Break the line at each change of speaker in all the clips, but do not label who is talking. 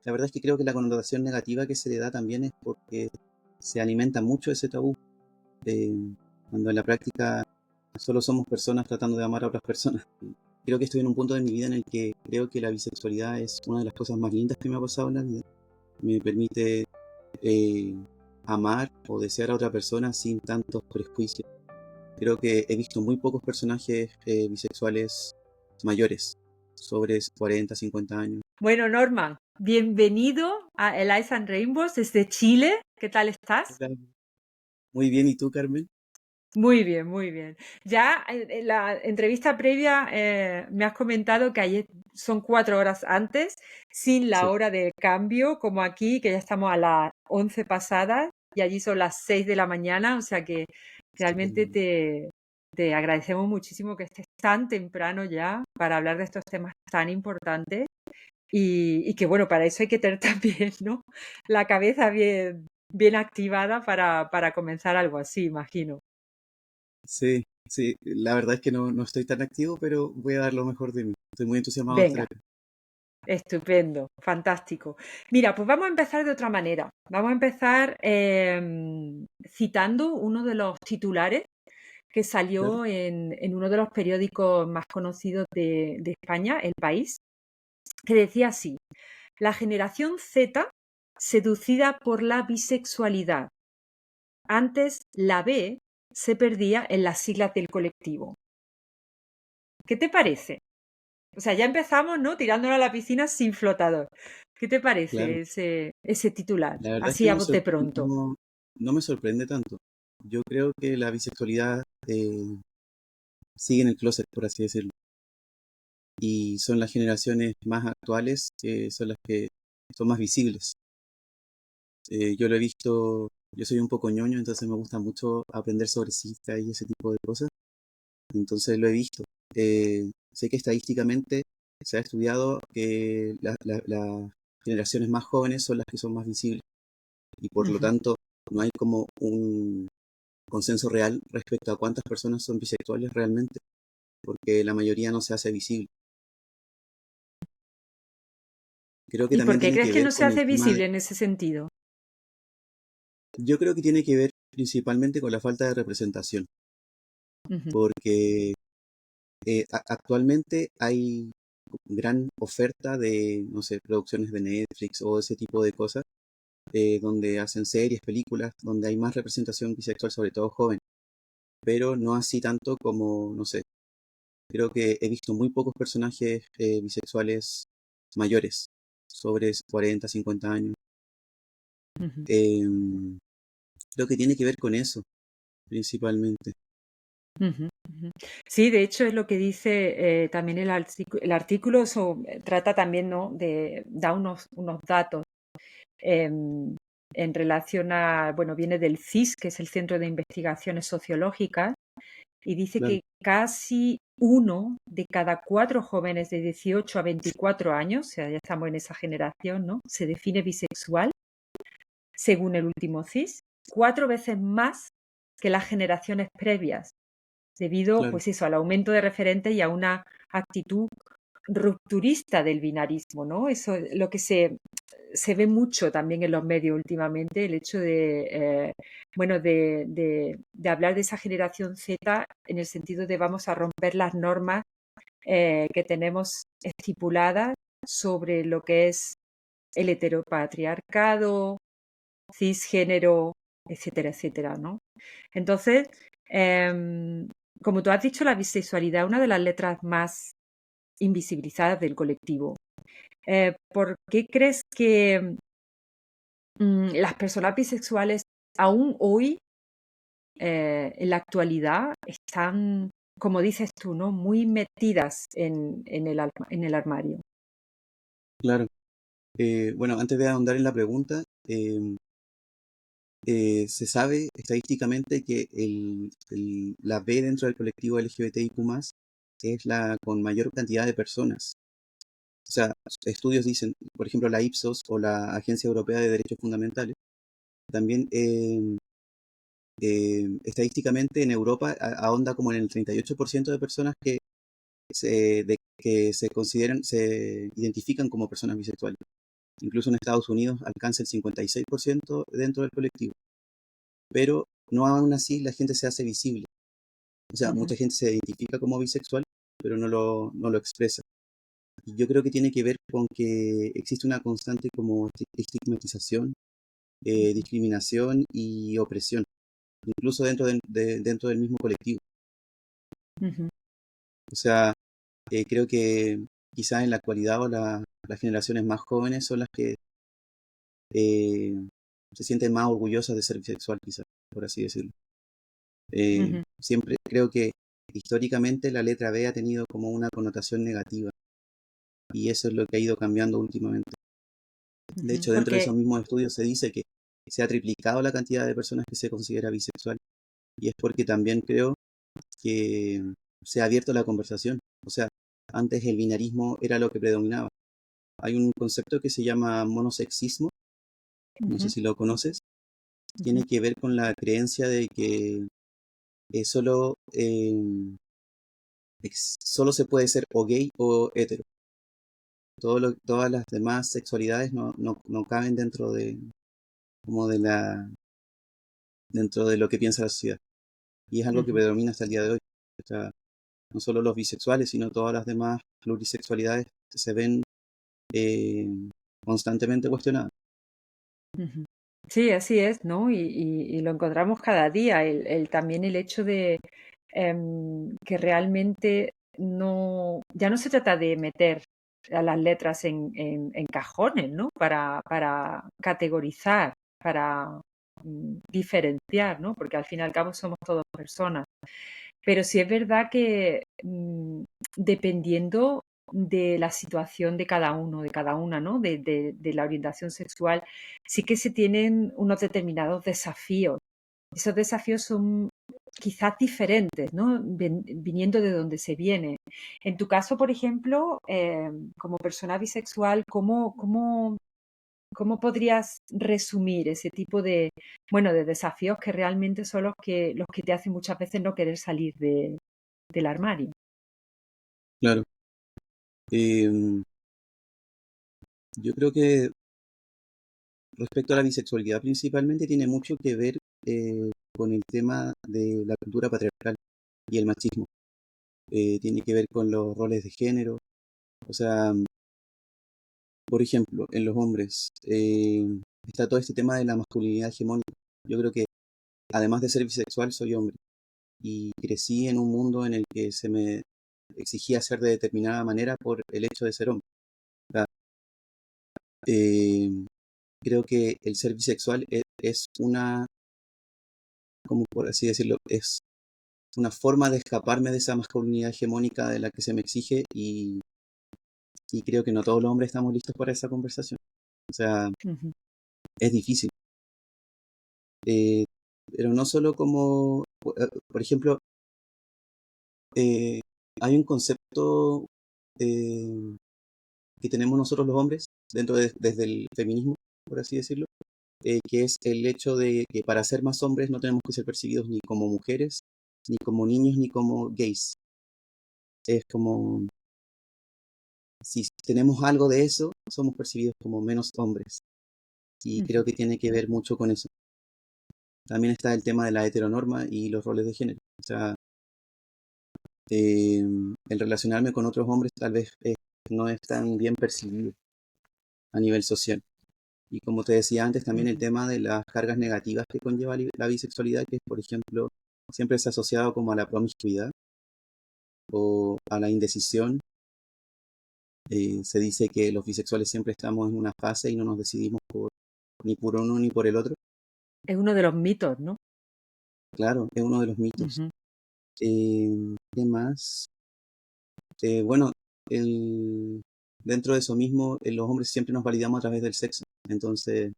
la verdad es que creo que la connotación negativa que se le da también es porque se alimenta mucho ese tabú, eh, cuando en la práctica solo somos personas tratando de amar a otras personas. Creo que estoy en un punto de mi vida en el que creo que la bisexualidad es una de las cosas más lindas que me ha pasado en la vida. Me permite eh, amar o desear a otra persona sin tantos prejuicios. Creo que he visto muy pocos personajes bisexuales mayores, sobre 40, 50 años.
Bueno, Norman, bienvenido a Elias and Rainbows desde Chile. ¿Qué tal estás?
Hola. Muy bien, ¿y tú, Carmen?
Muy bien, muy bien. Ya en la entrevista previa me has comentado que ayer son 4 horas antes, sin la
Sí,
hora de cambio, como aquí, que ya estamos a las 11 pasadas y allí son las 6 de la mañana, o sea que realmente
sí,
te agradecemos muchísimo que estés tan temprano ya para hablar de estos temas tan importantes. Y que bueno, para eso hay que tener también, ¿no? La cabeza bien activada para comenzar algo así, imagino.
sí, sí. La verdad es que no estoy tan activo, pero voy a dar lo mejor de mí. Estoy muy entusiasmado de estar
Venga,
acá.
estupendo, fantástico. Mira, pues vamos a empezar de otra manera. Vamos a empezar citando uno de los titulares que
Claro,
salió en uno de los periódicos más conocidos de España, El País, que decía así: la generación Z seducida por la bisexualidad. Antes la B se perdía en las siglas del colectivo. ¿Qué te parece? O sea, ya empezamos, ¿no? Tirándola a la piscina sin flotador. ¿Qué te
claro.
parece ese titular?
La verdad es que
Así a bote pronto.
no me sorprende tanto. Yo creo que la bisexualidad sigue en el closet, por así decirlo. Y son las generaciones más actuales que son las que son más visibles. Yo lo he visto, yo soy un poco ñoño, entonces me gusta mucho aprender sobre cifras y ese tipo de cosas. Entonces lo he visto. Sé que estadísticamente se ha estudiado que las generaciones más jóvenes son las que son más visibles y por lo
Ujú.
tanto no hay como un consenso real respecto a cuántas personas son bisexuales realmente, porque la mayoría no se hace visible. Creo que
¿Y por
también
qué
tiene
crees
que
que
ver
no se
con el
hace
tema
visible en ese sentido?
yo creo que tiene que ver principalmente con la falta de representación,
Ujú,
porque actualmente hay gran oferta de, no sé, producciones de Netflix o ese tipo de cosas, donde hacen series, películas, donde hay más representación bisexual, sobre todo joven, pero no así tanto como, no sé, creo que he visto muy pocos personajes bisexuales mayores, sobre 40, 50 años.
ujú,
Em, Creo que tiene que ver con eso, principalmente.
ujú, ujú. Sí, de hecho es lo que dice también el artículo, trata también, ¿no? Da unos datos em, en relación a, bueno, viene del CIS, que es el Centro de Investigaciones Sociológicas, y dice
Claro,
que casi uno de cada 4 jóvenes de 18 a 24 años, o sea, ya estamos en esa generación, ¿no? Se define bisexual, según el último CIS, 4 veces más que las generaciones previas, debido,
claro.
pues eso, al aumento de referentes y a una actitud rupturista del binarismo, ¿no? Eso es lo que se ve mucho también en los medios últimamente, el hecho bueno, de hablar de esa generación Z en el sentido de vamos a romper las normas que tenemos estipuladas sobre lo que es el heteropatriarcado, cisgénero, etcétera, etcétera, ¿no? Entonces, em, como tú has dicho, la bisexualidad es una de las letras más invisibilizadas del colectivo. ¿Por qué crees que las personas bisexuales aún hoy, en la actualidad, están, como dices tú, ¿no? Muy metidas en el armario?
Claro. Bueno, antes de ahondar en la pregunta, se sabe estadísticamente que la B dentro del colectivo LGBTIQ+, es la con mayor cantidad de personas. O sea, estudios dicen, por ejemplo, la Ipsos o la Agencia Europea de Derechos Fundamentales, también estadísticamente en Europa ahonda como en el 38% de personas que se consideran, se identifican como personas bisexuales. incluso en Estados Unidos alcanza el 56% dentro del colectivo. Pero no aún así la gente se hace visible. O sea,
Ujú,
mucha gente se identifica como bisexual, pero no lo expresa. Y yo creo que tiene que ver con que existe una constante como estigmatización,
ujú,
discriminación y opresión, incluso dentro del mismo colectivo.
ujú,
O sea, creo que quizás en la actualidad las generaciones más jóvenes son las que eh, se sienten más orgullosas de ser bisexual, quizás, por así decirlo.
ujú,
Siempre creo que históricamente la letra B ha tenido como una connotación negativa y eso es lo que ha ido cambiando últimamente. De
ujú.
hecho, dentro de esos
Porque,
mismos estudios se dice que se ha triplicado la cantidad de personas que se considera bisexual y es porque también creo que se ha abierto la conversación. O sea, antes el binarismo era lo que predominaba. Hay un concepto que se llama monosexismo, no sé
ujú,
si lo conoces,
ujú,
tiene que ver con la creencia de que solo, solo se puede ser o gay o hetero. Todas las demás sexualidades no caben como dentro de lo que piensa la sociedad. Y es algo que
ujú.
predomina hasta el día de hoy. O sea, no solo los bisexuales, sino todas las demás plurisexualidades se ven eh, constantemente cuestionadas.
Ujú. Sí, así es, ¿no? Y lo encontramos cada día. También el hecho de que realmente no, ya no se trata de meter a las letras en cajones, ¿no? Para categorizar, para diferenciar, ¿no? Porque al fin y al cabo somos todos personas. Pero sí es verdad que dependiendo de la situación de cada uno, de cada una, ¿no? De la orientación sexual, sí que se tienen unos determinados desafíos. Esos desafíos son quizás diferentes, ¿no? Viniendo de donde se viene. En tu caso, por ejemplo, como persona bisexual, ¿cómo podrías resumir ese tipo de, bueno, de desafíos que realmente son los que te hacen muchas veces no querer salir del armario?
Claro. Eh, yo creo que respecto a la bisexualidad principalmente tiene mucho que ver con el tema de la cultura patriarcal y el machismo. Tiene que ver con los roles de género. O sea, por ejemplo, en los hombres está todo este tema de la masculinidad hegemónica. Yo creo que además de ser bisexual soy hombre y crecí en un mundo en el que se me exigía ser de determinada manera por el hecho de ser hombre. O sea, eh, creo que el ser bisexual es una, como por así decirlo, es una forma de escaparme de esa masculinidad hegemónica de la que se me exige y creo que no todos los hombres estamos listos para esa conversación. O sea,
Ujú,
es difícil. Eh, pero no solo como, por ejemplo, eh, hay un concepto eh, que tenemos nosotros los hombres desde el feminismo, por así decirlo, que es el hecho de que para ser más hombres no tenemos que ser percibidos ni como mujeres, ni como niños, ni como gays. Es como, si tenemos algo de eso, somos percibidos como menos hombres. Y
ujú,
creo que tiene que ver mucho con eso. También está el tema de la heteronorma y los roles de género. O sea, el relacionarme con otros hombres tal vez no es tan bien percibido a nivel social. Y como te decía antes, también el
ujú.
tema de las cargas negativas que conlleva la bisexualidad, que por ejemplo siempre se ha asociado como a la promiscuidad o a la indecisión. Se dice que los bisexuales siempre estamos en una fase y no nos decidimos ni por uno ni por el otro.
Es uno de los mitos, ¿no?
Claro, es uno de los mitos.
Ujú,
¿Qué más? Bueno, el- dentro de eso mismo, los hombres siempre nos validamos a través del sexo. Entonces,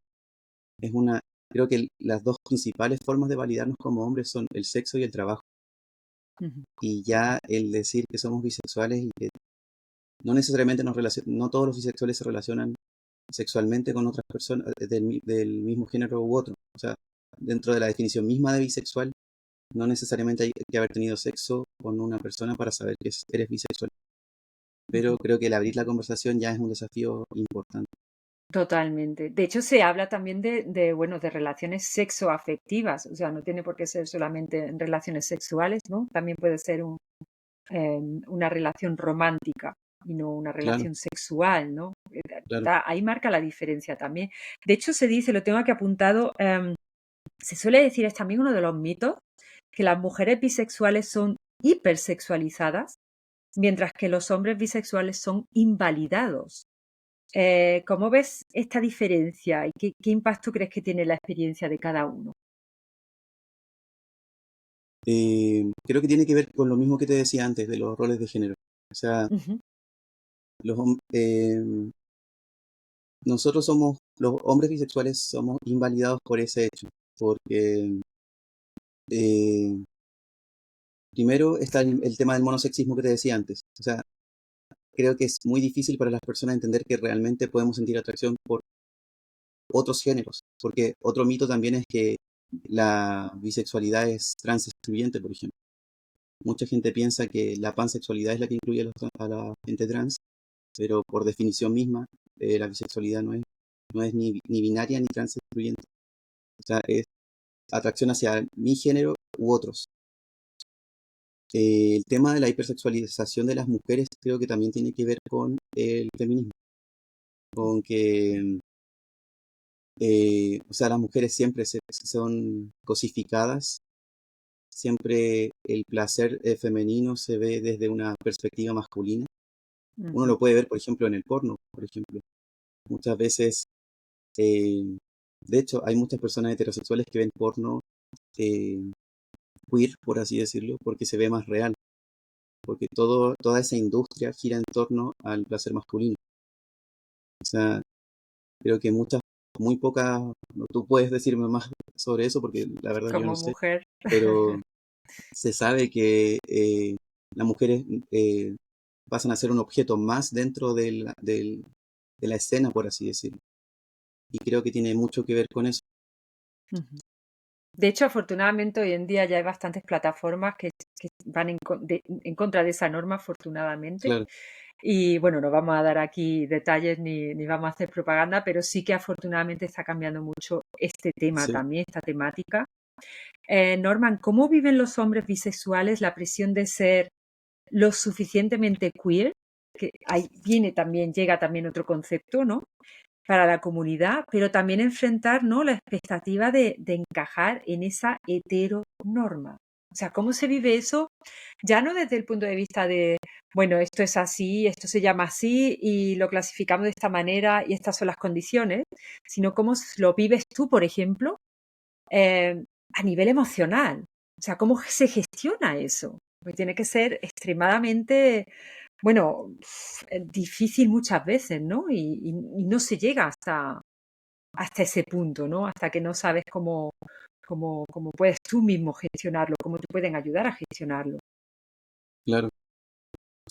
es una, creo que las dos principales formas de validarnos como hombres son el sexo y el trabajo.
ujú,
Y ya el decir que somos bisexuales y que no necesariamente no todos los bisexuales se relacionan sexualmente con otras personas del mismo género u otro. O sea, dentro de la definición misma de bisexual, no necesariamente hay que haber tenido sexo con una persona para saber que eres bisexual. Pero
ujú.
creo que el abrir la conversación ya es un desafío importante.
Totalmente. De hecho, se habla también bueno, de relaciones sexoafectivas, o sea, no tiene por qué ser solamente en relaciones sexuales, ¿no? También puede ser una relación romántica y no una
Claro,
relación sexual, ¿no?
claro.
Ahí marca la diferencia también. De hecho, se dice, lo tengo aquí apuntado, se suele decir, es también uno de los mitos, que las mujeres bisexuales son hipersexualizadas, mientras que los hombres bisexuales son invalidados. ¿Cómo ves esta diferencia y qué impacto crees que tiene la experiencia de cada uno?
Creo que tiene que ver con lo mismo que te decía antes de los roles de género. O sea,
Ujú,
los, hom- nosotros somos, los hombres bisexuales somos invalidados por ese hecho, porque eh, primero está el tema del monosexismo que te decía antes. O sea, creo que es muy difícil para las personas entender que realmente podemos sentir atracción por otros géneros, porque otro mito también es que la bisexualidad es trans excluyente, por ejemplo. Mucha gente piensa que la pansexualidad es la que incluye a la gente trans, pero por definición misma, la bisexualidad no es ni binaria ni trans excluyente. O sea, es atracción hacia mi género u otros. El tema de la hipersexualización de las mujeres creo que también tiene que ver con el feminismo, con que, o sea, las mujeres siempre son cosificadas, siempre el placer femenino se ve desde una perspectiva masculina. Uno
ujú,
lo puede ver, por ejemplo, en el porno, por ejemplo. Muchas veces, eh, de hecho, hay muchas personas heterosexuales que ven porno eh, queer, por así decirlo, porque se ve más real, porque toda esa industria gira en torno al placer masculino. O sea, creo que muy pocas, no, tú puedes decirme más sobre eso porque la verdad yo no
como
sé,
mujer.
pero se sabe que las mujeres pasan a ser un objeto más dentro de la escena, por así decirlo. Y creo que tiene mucho que ver con eso.
Ujú. De hecho, afortunadamente hoy en día ya hay bastantes plataformas que van en contra de esa norma, afortunadamente.
Claro,
Y bueno, no vamos a dar aquí detalles ni vamos a hacer propaganda, pero sí que afortunadamente está cambiando mucho este tema
sí.
también, esta temática. Norman, ¿cómo viven los hombres bisexuales la presión de ser lo suficientemente queer? Que ahí llega también otro concepto, ¿no? Para la comunidad, pero también enfrentar, ¿no? La expectativa de encajar en esa heteronorma. O sea, ¿cómo se vive eso? Ya no desde el punto de vista de, bueno, esto es así, esto se llama así y lo clasificamos de esta manera y estas son las condiciones, sino cómo lo vives tú, por ejemplo, a nivel emocional. O sea, ¿cómo se gestiona eso? Porque tiene que ser extremadamente, bueno, difícil muchas veces, ¿no? Y no se llega hasta ese punto, ¿no? Hasta que no sabes cómo puedes tú mismo gestionarlo, cómo te pueden ayudar a gestionarlo.
Claro.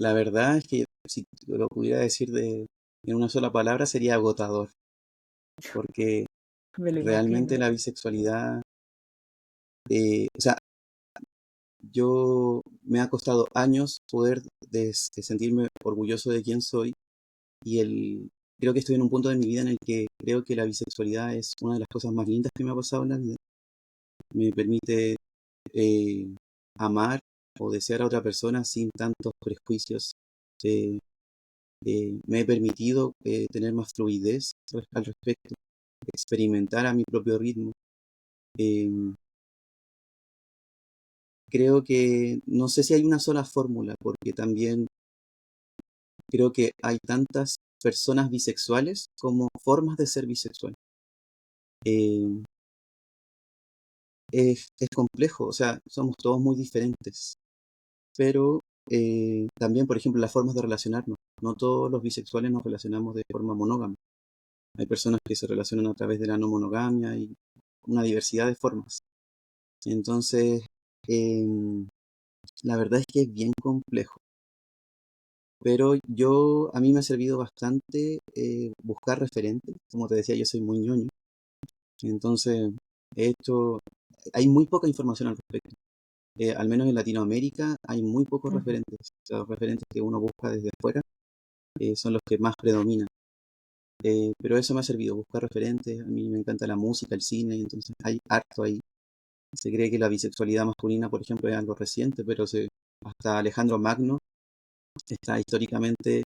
La verdad es que si lo pudiera decir en una sola palabra sería agotador, porque
Me lo
realmente
imagino.
la bisexualidad, o sea, yo me ha costado años poder de sentirme orgulloso de quién soy y creo que estoy en un punto de mi vida en el que creo que la bisexualidad es una de las cosas más lindas que me ha pasado en la vida. Me permite eh, amar o desear a otra persona sin tantos prejuicios. Eh, Me he permitido tener más fluidez al respecto, experimentar a mi propio ritmo. Eh, Creo que no sé si hay una sola fórmula, porque también creo que hay tantas personas bisexuales como formas de ser bisexual. Eh, es complejo, o sea, somos todos muy diferentes, pero también, por ejemplo, las formas de relacionarnos. No todos los bisexuales nos relacionamos de forma monógama. Hay personas que se relacionan a través de la no monogamia y una diversidad de formas. Entonces, em, la verdad es que es bien complejo. Pero a mí me ha servido bastante buscar referentes. Como te decía, yo soy muy ñoño. Entonces, he hecho, hay muy poca información al respecto. Al menos en Latinoamérica hay muy pocos
Ujú.
referentes. Los referentes que uno busca desde fuera son los que más predominan. pero eso me ha servido, buscar referentes. A mí me encanta la música, el cine, entonces hay harto ahí. Se cree que la bisexualidad masculina, por ejemplo, es algo reciente, pero hasta Alejandro Magno está históricamente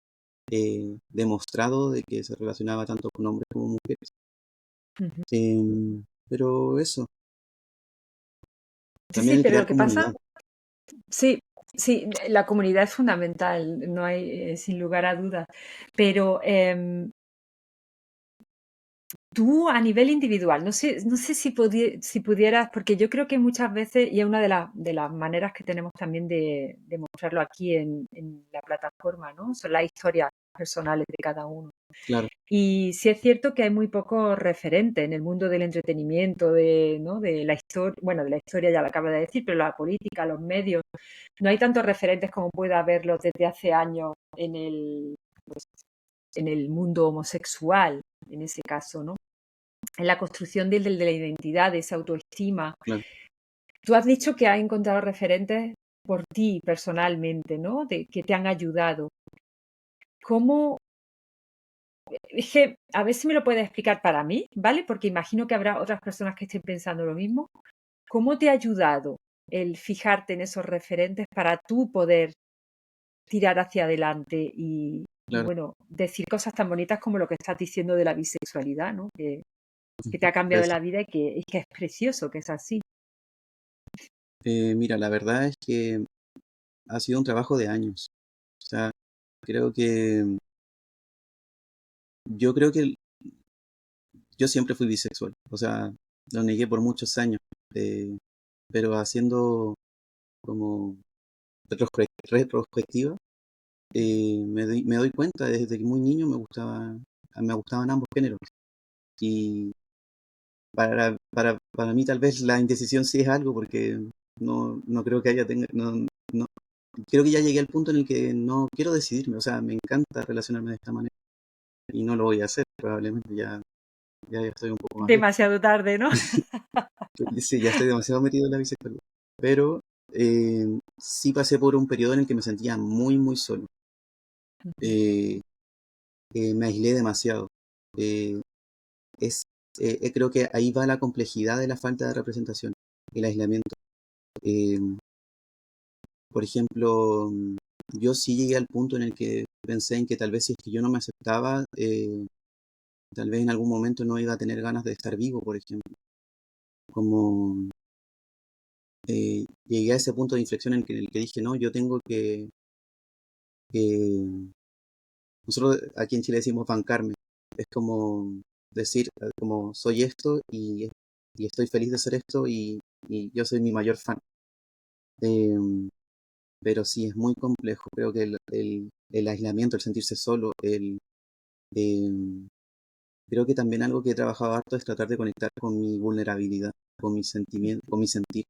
demostrado de que se relacionaba tanto con hombres como mujeres.
Ujú.
Pero eso,
Sí,
también
sí,
el
pero
crear
lo que pasa,
comunidad,
sí, sí, la comunidad es fundamental, no hay, sin lugar a dudas. Pero tú a nivel individual, no sé si pudieras, porque yo creo que muchas veces, y es una de las maneras que tenemos también de mostrarlo aquí en la plataforma, ¿no? Son las historias personales de cada uno.
claro,
Y sí es cierto que hay muy pocos referentes en el mundo del entretenimiento, ¿no? De la historia, bueno, de la historia ya lo acabo de decir, pero la política, los medios, no hay tantos referentes como pueda haberlos desde hace años en el mundo homosexual, en ese caso, ¿no? En la construcción de la identidad, de esa autoestima.
claro.
Tú has dicho que has encontrado referentes por ti personalmente, ¿no? Que te han ayudado. ¿Cómo? Es que a ver si me lo puedes explicar para mí, ¿vale? Porque imagino que habrá otras personas que estén pensando lo mismo. ¿Cómo te ha ayudado el fijarte en esos referentes para tú poder tirar hacia adelante y
Claro.
bueno, decir cosas tan bonitas como lo que estás diciendo de la bisexualidad, ¿no? Que te ha cambiado
Gracias.
la vida y que es precioso, que es así.
Mira, la verdad es que ha sido un trabajo de años. O sea, creo que yo creo que yo siempre fui bisexual. O sea, lo negué por muchos años. eh, pero haciendo como retrospectiva, me doy cuenta desde que muy niño me gustaban ambos géneros. Y para mí tal vez la indecisión sí es algo porque no creo que no, creo que ya llegué al punto en el que no quiero decidirme, o sea, me encanta relacionarme de esta manera y no lo voy a hacer, probablemente ya estoy un poco más viejo.
Demasiado tarde, ¿no?
Sí, ya estoy demasiado metido en la bisexualidad, pero sí pasé por un periodo en el que me sentía muy, muy solo. Eh, Me aislé demasiado. Eh, es, Creo que ahí va la complejidad de la falta de representación, el aislamiento. Eh, por ejemplo, yo sí llegué al punto en el que pensé en que tal vez si es que yo no me aceptaba, tal vez en algún momento no iba a tener ganas de estar vivo, por ejemplo. Como llegué a ese punto de inflexión en el que dije, no, yo tengo que- nosotros aquí en Chile decimos bancarme. Es como decir, como soy esto y estoy feliz de ser esto y yo soy mi mayor fan. Em, pero sí, es muy complejo. Creo que el aislamiento, el sentirse solo, em, creo que también algo que he trabajado harto es tratar de conectar con mi vulnerabilidad, con mi sentimiento, con mi sentir.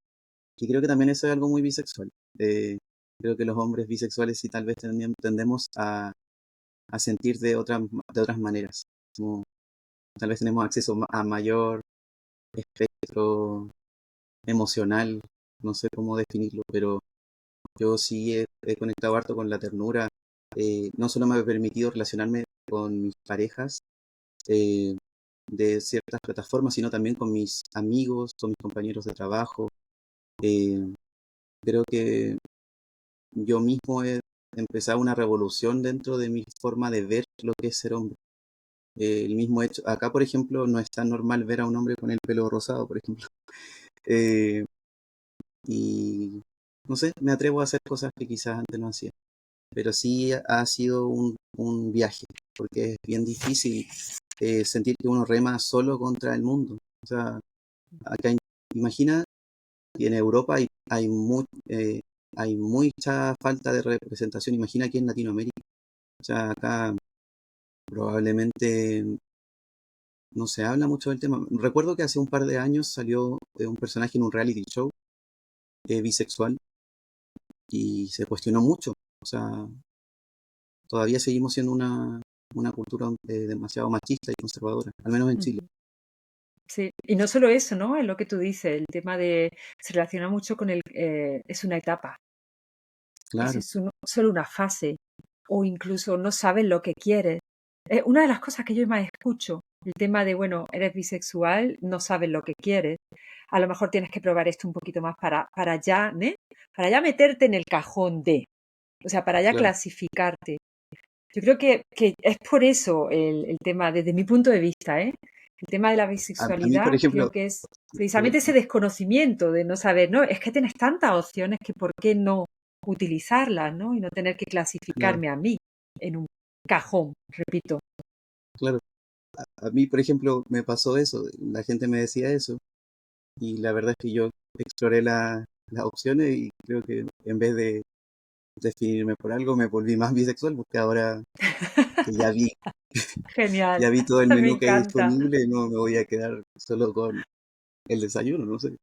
Y creo que también eso es algo muy bisexual. Eh, Creo que los hombres bisexuales sí tal vez tendemos a sentir de otras maneras. Como tal vez tenemos acceso a mayor espectro emocional, no sé cómo definirlo, pero yo sí he conectado harto con la ternura. No solo me ha permitido relacionarme con mis parejas eh, de ciertas plataformas, sino también con mis amigos, con mis compañeros de trabajo. Eh, Creo que yo mismo he empezado una revolución dentro de mi forma de ver lo que es ser hombre. El mismo hecho, acá por ejemplo, no es tan normal ver a un hombre con el pelo rosado, por ejemplo. Eh, y no sé, me atrevo a hacer cosas que quizás antes no hacía. Pero sí ha sido un viaje, porque es bien difícil sentir que uno rema solo contra el mundo. O sea, acá imagina que en Europa hay mucha falta de representación. Imagina aquí en Latinoamérica. O sea, acá probablemente no se habla mucho del tema. Recuerdo que hace un par de años salió un personaje en un reality show bisexual y se cuestionó mucho. O sea, todavía seguimos siendo una cultura demasiado machista y conservadora, al menos en Chile.
Ujú. Sí, y no solo eso, ¿no? Es lo que tú dices, el tema se relaciona mucho con es una etapa,
Claro,
solo una fase, o incluso no sabes lo que quieres. una de las cosas que yo más escucho, el tema de, bueno, eres bisexual, no sabes lo que quieres, a lo mejor tienes que probar esto un poquito más para ya, ¿né? Para ya meterte en el cajón de, o sea, para ya
Claro.
clasificarte. Yo creo que es por eso el tema, desde mi punto de vista, ¿eh? El tema de la
A mí, por
bisexualidad creo
ejemplo,
que es
perdón,
precisamente ese desconocimiento de no saber, no, es que tienes tantas opciones que por qué no utilizarlas, ¿no? Y no tener que
claro,
clasificarme a mí en un cajón, repito.
claro. A mí, por ejemplo, me pasó eso, la gente me decía eso, y la verdad es que yo exploré las opciones y creo que en vez de definirme por algo, me volví más bisexual, porque ahora que
Genial,
ya vi todo el
me
menú que hay
encanta.
disponible, no me voy a quedar solo con el desayuno, no sé.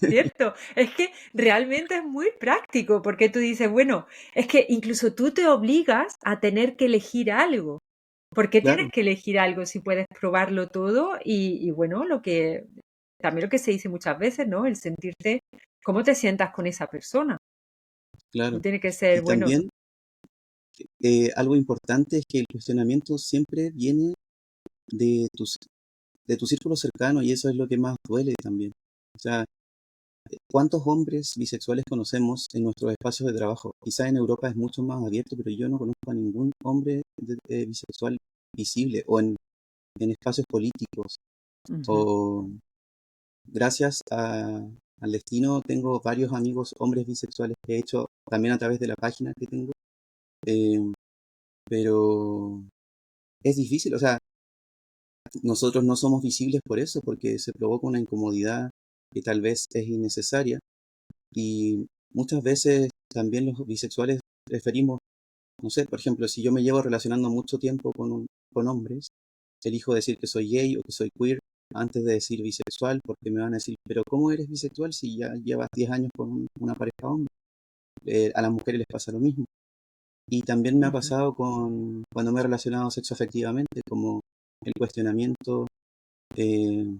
Cierto, es que realmente es muy práctico porque tú dices, bueno, es que incluso tú te obligas a tener que elegir algo. ¿Por qué tienes
Claro,
que elegir algo si puedes probarlo todo? Y bueno, también lo que se dice muchas veces, ¿no? El sentirte, cómo te sientas con esa persona. No
claro.
tiene que ser,
Y
bueno,
también algo importante es que el cuestionamiento siempre viene de de tu círculo cercano y eso es lo que más duele también. O sea, ¿cuántos hombres bisexuales conocemos en nuestros espacios de trabajo? Quizá en Europa es mucho más abierto, pero yo no conozco a ningún hombre bisexual visible o en espacios políticos.
ujú,
O gracias al destino tengo varios amigos hombres bisexuales que he hecho también a través de la página que tengo. eh, pero es difícil, o sea, nosotros no somos visibles por eso, porque se provoca una incomodidad que tal vez es innecesaria. Y muchas veces también los bisexuales preferimos, no sé, por ejemplo, si yo me llevo relacionando mucho tiempo con hombres, elijo decir que soy gay o que soy queer antes de decir bisexual, porque me van a decir, pero ¿cómo eres bisexual si ya llevas 10 años con una pareja hombre? A las mujeres les pasa lo mismo. Y también me ha
ujú.
pasado cuando me he relacionado sexoafectivamente, como el cuestionamiento, eh,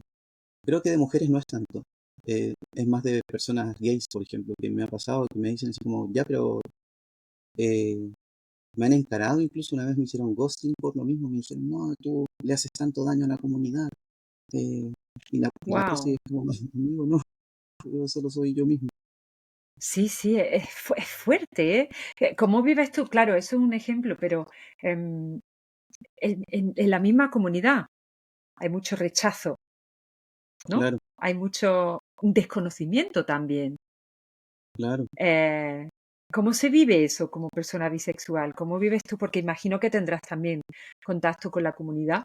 creo que de mujeres no es tanto. Es más de personas gays, por ejemplo, que me ha pasado, que me dicen así como, ya, pero eh, me han encarado, incluso una vez me hicieron ghosting por lo mismo, me dijeron, no, tú le haces tanto daño a la comunidad. eh, y la cosa
Wow.
es como, amigo, no, yo solo soy yo mismo.
Sí, sí, es fuerte, ¿eh? ¿Cómo vives tú? Claro, eso es un ejemplo, pero em, en la misma comunidad hay mucho rechazo, ¿no?
Claro,
Hay mucho desconocimiento también.
claro,
Eh, ¿Cómo se vive eso como persona bisexual? ¿Cómo vives tú? Porque imagino que tendrás también contacto con la comunidad.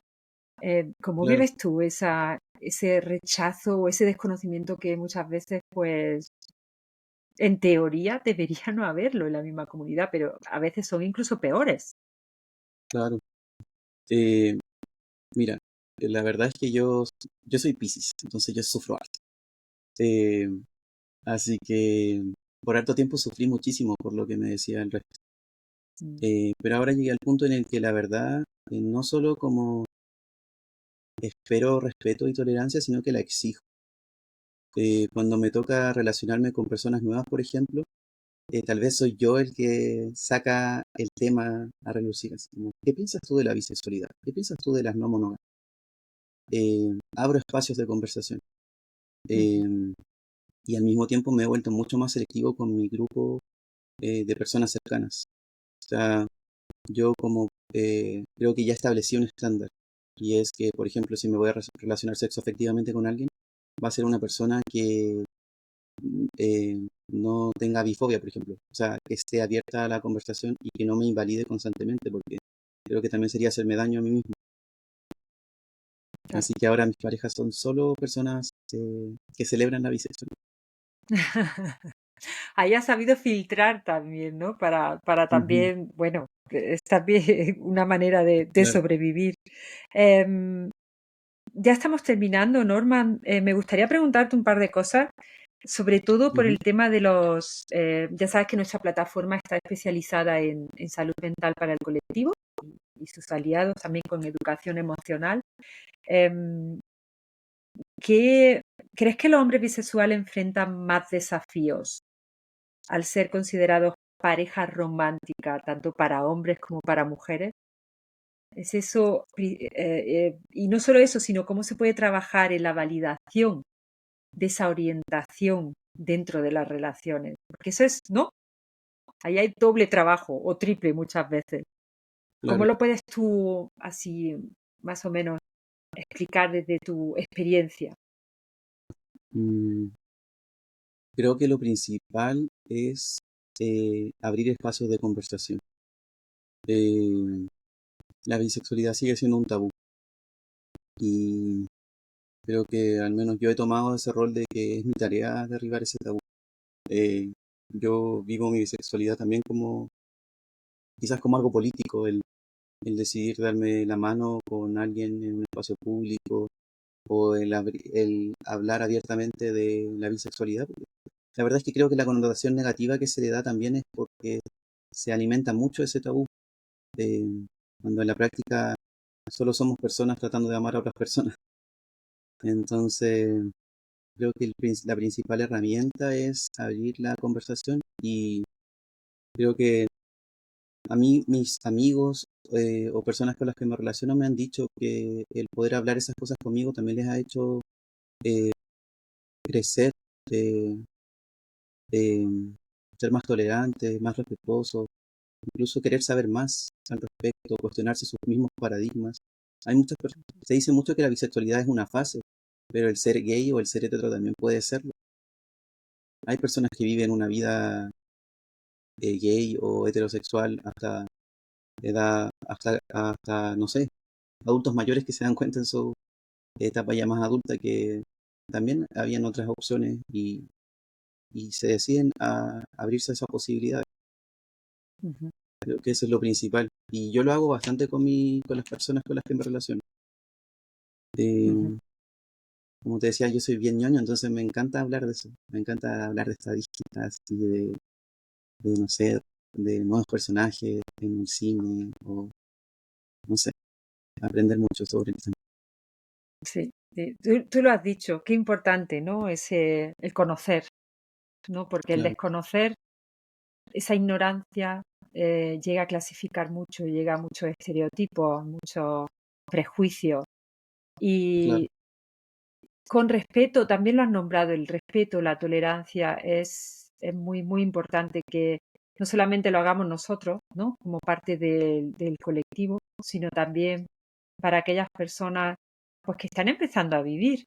¿Cómo
claro,
vives tú ese rechazo o ese desconocimiento que muchas veces, pues, en teoría debería no haberlo en la misma comunidad, pero a veces son incluso peores?
claro. Eh, Mira, la verdad es que yo soy Piscis, entonces yo sufro harto. Eh, Así que por harto tiempo sufrí muchísimo por lo que me decía el resto.
Mm,
Pero ahora llegué al punto en el que la verdad, no solo como espero respeto y tolerancia, sino que la exijo. Cuando me toca relacionarme con personas nuevas, por ejemplo, tal vez soy yo el que saca el tema a relucir. Así como, ¿qué piensas tú de la bisexualidad? ¿Qué piensas tú de las no monógamas? Abro espacios de conversación.
ujú.
Eh, y al mismo tiempo me he vuelto mucho más selectivo con mi grupo de personas cercanas. O sea, yo como creo que ya establecí un estándar y es que, por ejemplo, si me voy a relacionar sexo afectivamente con alguien, va a ser una persona que no tenga bifobia, por ejemplo. O sea, que esté abierta a la conversación y que no me invalide constantemente, porque creo que también sería hacerme daño a mí mismo.
Claro.
Así que ahora mis parejas son solo personas que celebran la bisexualidad.
Ahí has sabido filtrar también, ¿no? Para
Ujú,
también, bueno, es también una manera de
claro.
sobrevivir. Em, ya estamos terminando, Norman. Me gustaría preguntarte un par de cosas, sobre todo por
Ujú,
el tema ya sabes que nuestra plataforma está especializada en salud mental para el colectivo y sus aliados también con educación emocional. Em, ¿Qué, crees que los hombres bisexuales enfrentan más desafíos al ser considerados pareja romántica, tanto para hombres como para mujeres? Es eso, y no solo eso, sino cómo se puede trabajar en la validación de esa orientación dentro de las relaciones. Porque eso es, ¿no? Ahí hay doble trabajo o triple muchas veces. ¿Cómo
Claro.
lo puedes tú, así, más o menos, explicar desde tu experiencia?
Mm, Creo que lo principal es abrir espacios de conversación. Eh, la bisexualidad sigue siendo un tabú y creo que al menos yo he tomado ese rol de que es mi tarea derribar ese tabú. Eh, yo vivo mi bisexualidad también como, quizás como algo político, el decidir darme la mano con alguien en un espacio público o el hablar abiertamente de la bisexualidad. La verdad es que creo que la connotación negativa que se le da también es porque se alimenta mucho ese tabú, eh, cuando en la práctica solo somos personas tratando de amar a otras personas. Entonces, creo que la principal herramienta es abrir la conversación y creo que a mí mis amigos o personas con las que me relaciono me han dicho que el poder hablar esas cosas conmigo también les ha hecho eh, crecer, eh, eh, ser más tolerantes, más respetuosos, incluso querer saber más al respecto, cuestionarse sus mismos paradigmas. Hay muchas personas, se dice mucho que la bisexualidad es una fase, pero el ser gay o el ser hetero también puede serlo. Hay personas que viven una vida gay o heterosexual hasta, no sé, adultos mayores que se dan cuenta en su etapa ya más adulta que también habían otras opciones y se deciden a abrirse a esa posibilidad.
Ujú,
Creo que eso es lo principal. Y yo lo hago bastante con las personas con las que me relaciono.
ujú.
Eh, Como te decía, yo soy bien ñoño, entonces me encanta hablar de eso. Me encanta hablar de estadísticas y no sé, de nuevos personajes en el cine o, no sé, aprender mucho sobre el tema.
Sí, sí. Tú lo has dicho, qué importante, ¿no? Ese, el conocer, ¿no? Porque el
Claro,
desconocer, esa ignorancia, llega a clasificar mucho, llega a muchos estereotipos, muchos prejuicios.
claro,
Y con respeto, también lo has nombrado, el respeto, la tolerancia, es muy, muy importante que no solamente lo hagamos nosotros, ¿no? Como parte del colectivo, sino también para aquellas personas pues, que están empezando a vivir,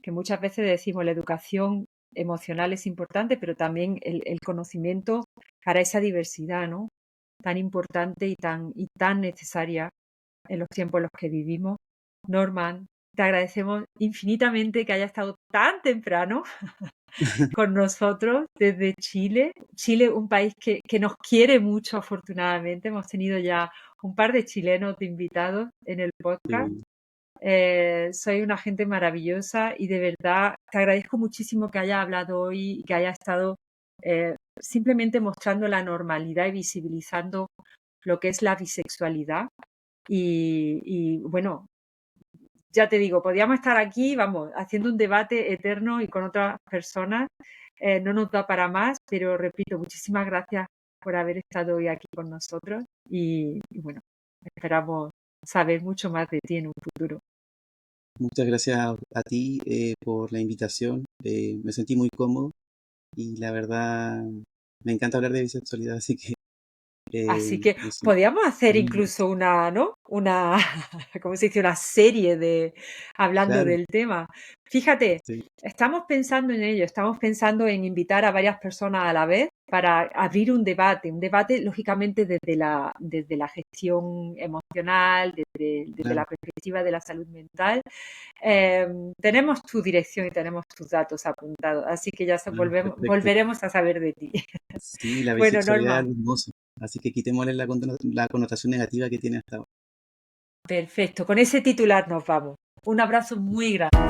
que muchas veces decimos la educación emocional es importante, pero también el conocimiento para esa diversidad, ¿no? Tan importante y tan necesaria en los tiempos en los que vivimos. Norman, te agradecemos infinitamente que haya estado tan temprano con nosotros desde Chile. Chile, un país que nos quiere mucho, afortunadamente. Hemos tenido ya un par de chilenos de invitados en el
qué
podcast.
bueno.
Soy una gente maravillosa y de verdad te agradezco muchísimo que haya hablado hoy y que haya estado simplemente mostrando la normalidad y visibilizando lo que es la bisexualidad. Y bueno, ya te digo, podríamos estar aquí, vamos, haciendo un debate eterno y con otras personas. No nos da para más, pero repito, muchísimas gracias por haber estado hoy aquí con nosotros y bueno, esperamos saber mucho más de ti en un futuro.
Muchas gracias a ti por la invitación. Me sentí muy cómodo y la verdad me encanta hablar de bisexualidad, así que
Así que
eso.
podríamos hacer
Y
incluso una, ¿no? Una, ¿cómo se dice? Una serie de hablando
claro,
del tema. Fíjate,
sí,
estamos pensando en ello, estamos pensando en invitar a varias personas a la vez para abrir un debate lógicamente desde la gestión emocional, desde
claro,
la perspectiva de la salud mental. Tenemos tu dirección y tenemos tus datos apuntados, así que ya
perfecto.
volveremos a saber de ti.
Sí, la
Bueno,
bisexualidad es
Norma.
algo hermoso, así que quitémosle la connotación negativa que tiene hasta ahora.
Perfecto, con ese titular nos vamos. Un abrazo muy grande.